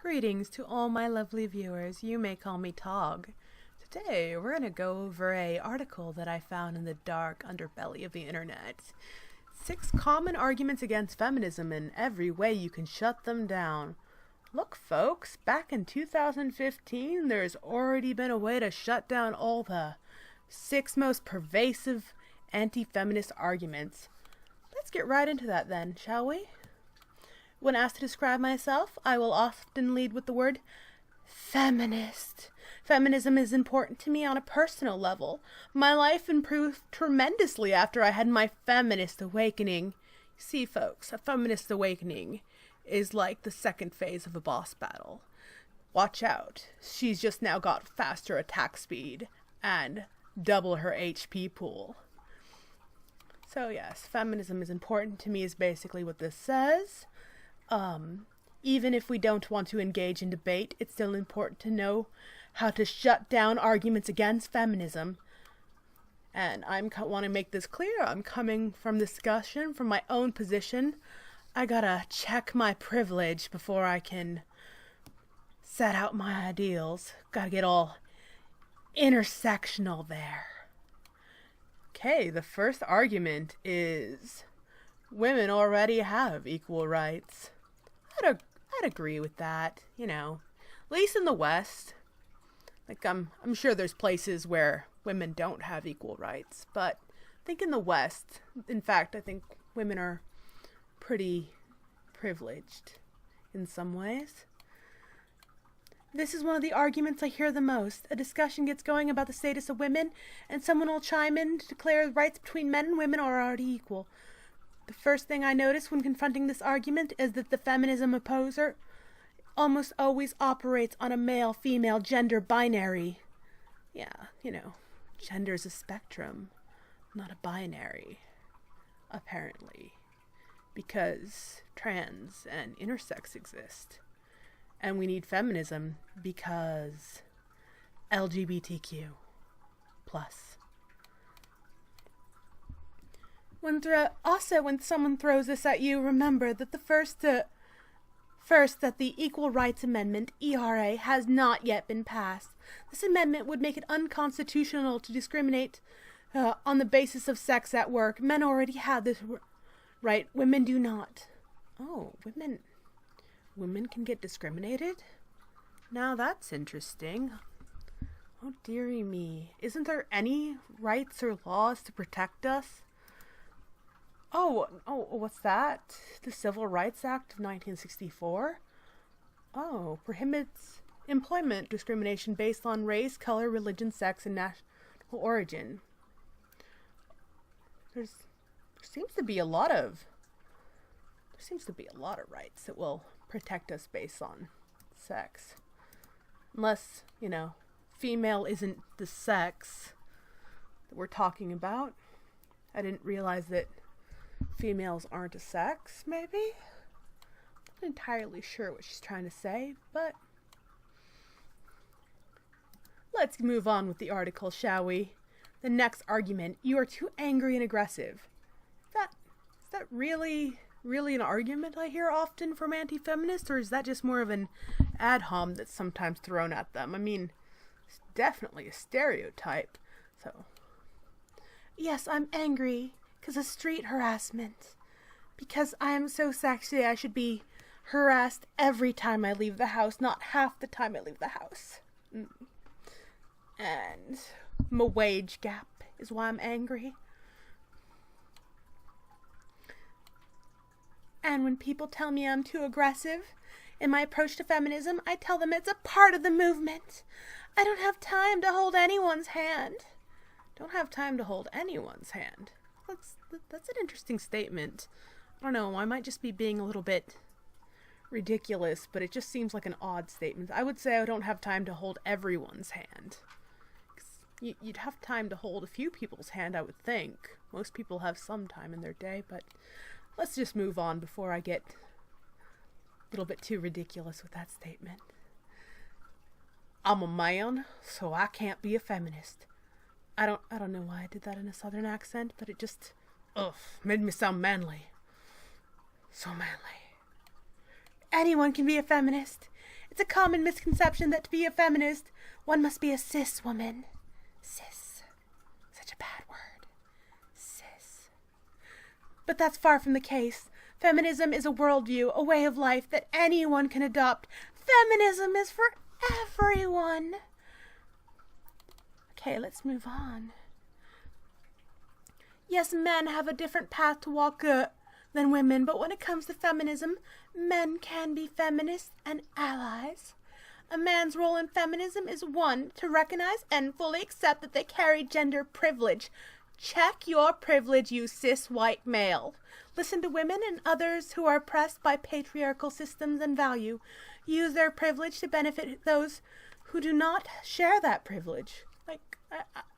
Greetings to all my lovely viewers. You may call me Tog. Today we're going to go over a article that I found in the dark underbelly of the internet. 6 common arguments against feminism and every way you can shut them down. Look folks, back in 2015 there's already been a way to shut down all the 6 most pervasive anti-feminist arguments. Let's get right into that then, shall we? When asked to describe myself, I will often lead with the word feminist. Feminism is important to me on a personal level. My life improved tremendously after I had my feminist awakening. See, folks, a feminist awakening is like the second phase of a boss battle. Watch out. She's just now got faster attack speed and double her HP pool. So yes, feminism is important to me is basically what this says. Even if we don't want to engage in debate, it's still important to know how to shut down arguments against feminism. And I want to make this clear. I'm coming from discussion from my own position. I gotta check my privilege before I can set out my ideals. Gotta get all intersectional there. Okay, the first argument is women already have equal rights. I'd agree with that, at least in the West. Like, I'm sure there's places where women don't have equal rights, but I think in the West, in fact, I think women are pretty privileged in some ways. This is one of the arguments I hear the most. A discussion gets going about the status of women, and someone will chime in to declare rights between men and women are already equal. The first thing I notice when confronting this argument is that the feminism opposer almost always operates on a male-female gender binary. Yeah, gender's a spectrum, not a binary, apparently, because trans and intersex exist. And we need feminism because LGBTQ plus. When someone throws this at you, remember that that the Equal Rights Amendment, ERA, has not yet been passed. This amendment would make it unconstitutional to discriminate on the basis of sex at work. Men already have this right. Women do not. Oh, women can get discriminated? Now that's interesting. Oh, dearie me. Isn't there any rights or laws to protect us? Oh, what's that? The Civil Rights Act of 1964? Oh, prohibits employment discrimination based on race, color, religion, sex, and national origin. There seems to be a lot of rights that will protect us based on sex. Unless, female isn't the sex that we're talking about. I didn't realize that females aren't a sex, maybe? I'm not entirely sure what she's trying to say, but let's move on with the article, shall we? The next argument, you are too angry and aggressive. Is that really an argument I hear often from anti-feminists, or is that just more of an ad hom that's sometimes thrown at them? I mean, it's definitely a stereotype, so. Yes, I'm angry because of street harassment. Because I am so sexy, I should be harassed every time I leave the house, not half the time I leave the house. And my wage gap is why I'm angry. And when people tell me I'm too aggressive in my approach to feminism, I tell them it's a part of the movement. I don't have time to hold anyone's hand. Don't have time to hold anyone's hand. That's an interesting statement. I don't know, I might just be being a little bit ridiculous, but it just seems like an odd statement. I would say I don't have time to hold everyone's hand. You'd have time to hold a few people's hand, I would think. Most people have some time in their day, but let's just move on before I get a little bit too ridiculous with that statement. I'm a man, so I can't be a feminist. I don't know why I did that in a southern accent, but it just, made me sound manly. So manly. Anyone can be a feminist. It's a common misconception that to be a feminist, one must be a cis woman. Cis. Such a bad word. Cis. But that's far from the case. Feminism is a worldview, a way of life that anyone can adopt. Feminism is for everyone. Okay, let's move on. Yes, men have a different path to walk than women, but when it comes to feminism, men can be feminists and allies. A man's role in feminism is, 1, to recognize and fully accept that they carry gender privilege. Check your privilege, you cis white male. Listen to women and others who are oppressed by patriarchal systems and value. Use their privilege to benefit those who do not share that privilege. Like,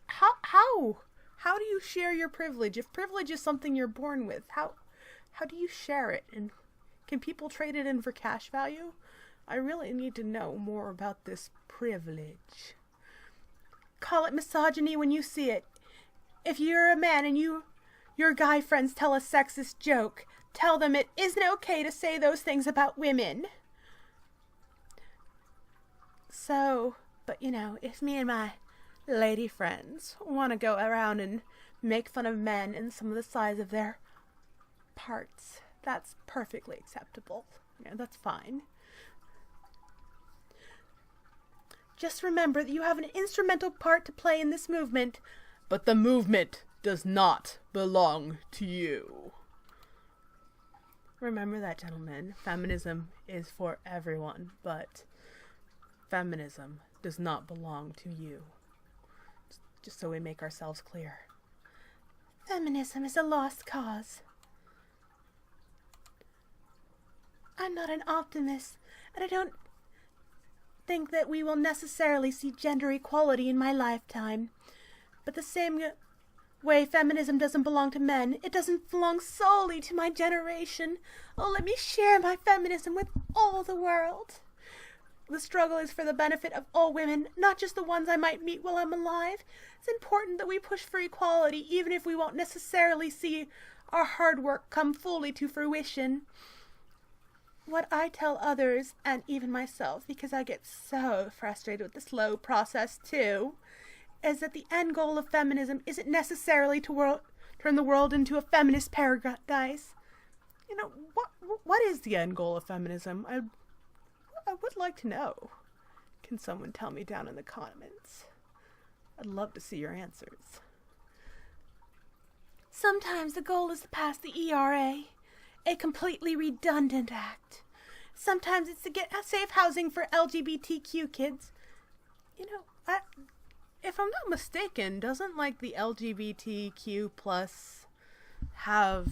how do you share your privilege? If privilege is something you're born with, how do you share it? And can people trade it in for cash value? I really need to know more about this privilege. Call it misogyny when you see it. If you're a man and your guy friends tell a sexist joke, tell them it isn't okay to say those things about women. So, but if me and my lady friends want to go around and make fun of men and some of the size of their parts, that's perfectly acceptable. That's fine. Just remember that you have an instrumental part to play in this movement, but the movement does not belong to you. Remember that, gentlemen. Feminism is for everyone, but feminism does not belong to you. Just so we make ourselves clear. Feminism is a lost cause. I'm not an optimist, and I don't think that we will necessarily see gender equality in my lifetime. But the same way feminism doesn't belong to men, it doesn't belong solely to my generation. Oh, let me share my feminism with all the world. The struggle is for the benefit of all women, not just the ones I might meet while I'm alive. It's important that we push for equality, even if we won't necessarily see our hard work come fully to fruition. What I tell others, and even myself, because I get so frustrated with the slow process too, is that the end goal of feminism isn't necessarily to turn the world into a feminist paradise. What is the end goal of feminism? I would like to know. Can someone tell me down in the comments? I'd love to see your answers. Sometimes the goal is to pass the ERA, a completely redundant act. Sometimes it's to get safe housing for LGBTQ kids. If I'm not mistaken, doesn't the LGBTQ plus have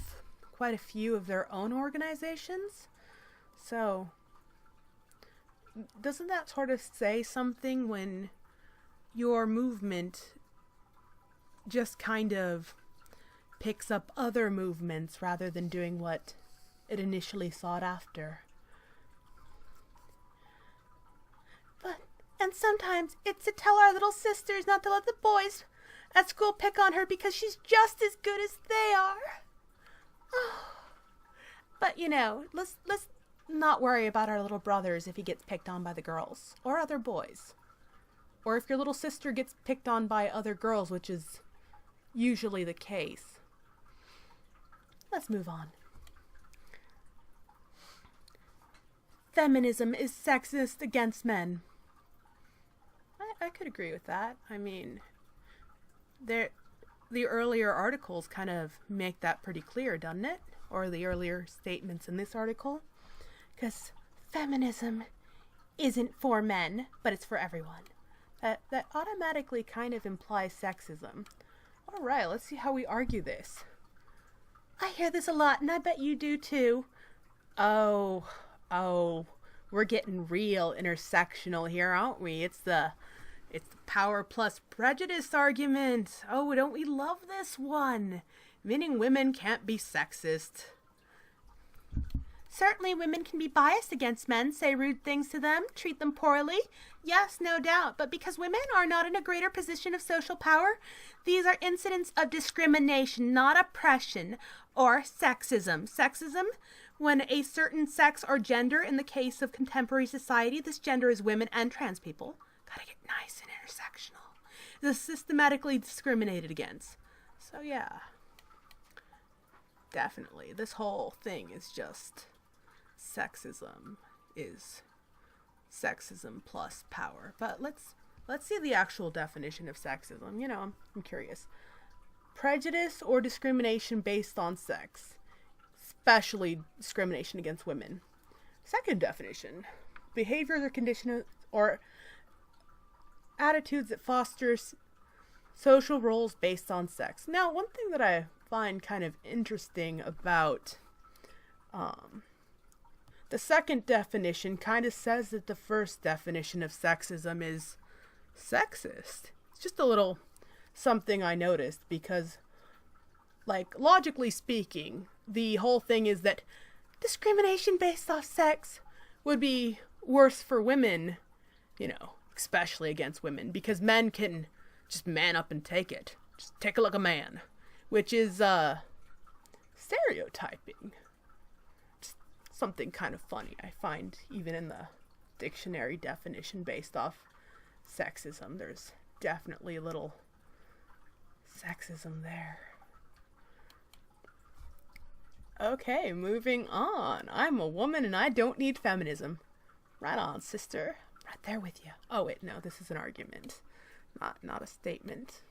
quite a few of their own organizations? So, doesn't that sort of say something when your movement just kind of picks up other movements rather than doing what it initially sought after? And sometimes it's to tell our little sisters not to let the boys at school pick on her because she's just as good as they are. Oh. But let's not worry about our little brothers if he gets picked on by the girls or other boys. Or if your little sister gets picked on by other girls, which is usually the case. Let's move on. Feminism is sexist against men. I could agree with that. I mean, the earlier articles kind of make that pretty clear, doesn't it? Or the earlier statements in this article. Because feminism isn't for men, but it's for everyone. That automatically kind of implies sexism. All right, let's see how we argue this. I hear this a lot, and I bet you do too. Oh, we're getting real intersectional here, aren't we? It's the power plus prejudice argument. Oh, don't we love this one? Meaning women can't be sexist. Certainly women can be biased against men, say rude things to them, treat them poorly. Yes, no doubt. But because women are not in a greater position of social power, these are incidents of discrimination, not oppression or sexism. Sexism, when a certain sex or gender, in the case of contemporary society, this gender is women and trans people, gotta get nice and intersectional, is systematically discriminated against. So yeah, definitely, this whole thing is just sexism is sexism plus power. But let's see the actual definition of sexism. You know, I'm curious. Prejudice or discrimination based on sex, especially discrimination against women. Second definition, behaviors or conditions or attitudes that foster social roles based on sex. Now, one thing that I find kind of interesting about the second definition kind of says that the first definition of sexism is sexist. It's just a little something I noticed because, like, logically speaking, the whole thing is that discrimination based off sex would be worse for women, you know, especially against women, because men can just man up and take it. Just take a look at a man, which is stereotyping. Just something kind of funny I find even in the dictionary definition based off sexism. There's definitely a little sexism there. Okay, moving on. I'm a woman and I don't need feminism. Right on, sister. Right there with you. Oh wait, no, this is an argument, not a statement.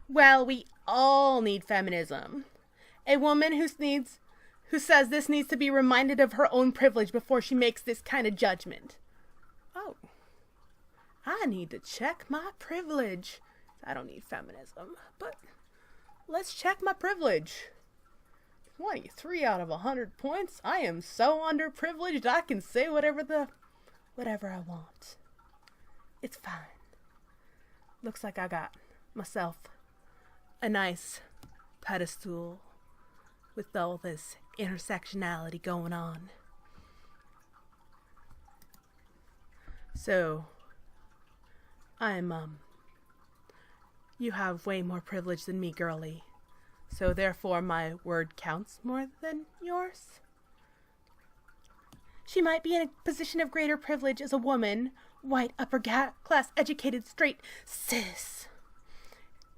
Well, we all need feminism. A woman who says this needs to be reminded of her own privilege before she makes this kind of judgment. Oh, I need to check my privilege. I don't need feminism, but let's check my privilege. 23 out of 100 points. I am so underprivileged I can say whatever I want. It's fine. Looks like I got myself a nice pedestal with all this intersectionality going on. So, you have way more privilege than me, girlie. So therefore my word counts more than yours? She might be in a position of greater privilege as a woman, white, upper-class, educated, straight, cis,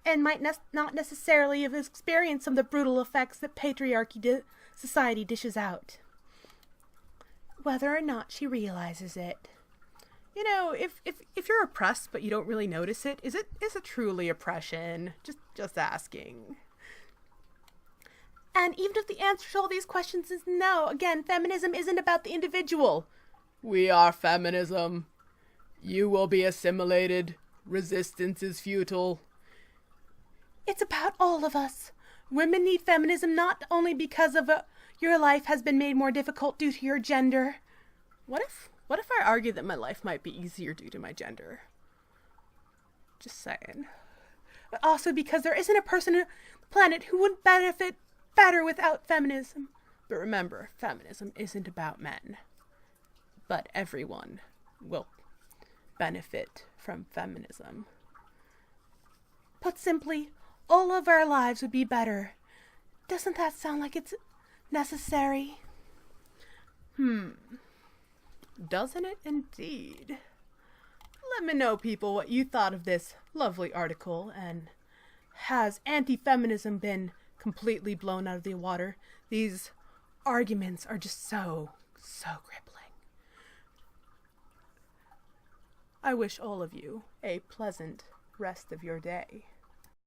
and might not necessarily have experienced some of the brutal effects that patriarchy society dishes out. Whether or not she realizes it. You know, if you're oppressed but you don't really notice it, is it truly oppression? Just asking. And even if the answer to all these questions is no, again, feminism isn't about the individual. We are feminism. You will be assimilated. Resistance is futile. It's about all of us. Women need feminism not only because of your life has been made more difficult due to your gender. What if I argue that my life might be easier due to my gender? Just saying. But also because there isn't a person on the planet who would benefit better without feminism. But remember, feminism isn't about men. But everyone will benefit from feminism. Put simply, all of our lives would be better. Doesn't that sound like it's necessary? Doesn't it indeed? Let me know, people, what you thought of this lovely article, and has anti-feminism been completely blown out of the water? These arguments are just so crippling. I wish all of you a pleasant rest of your day.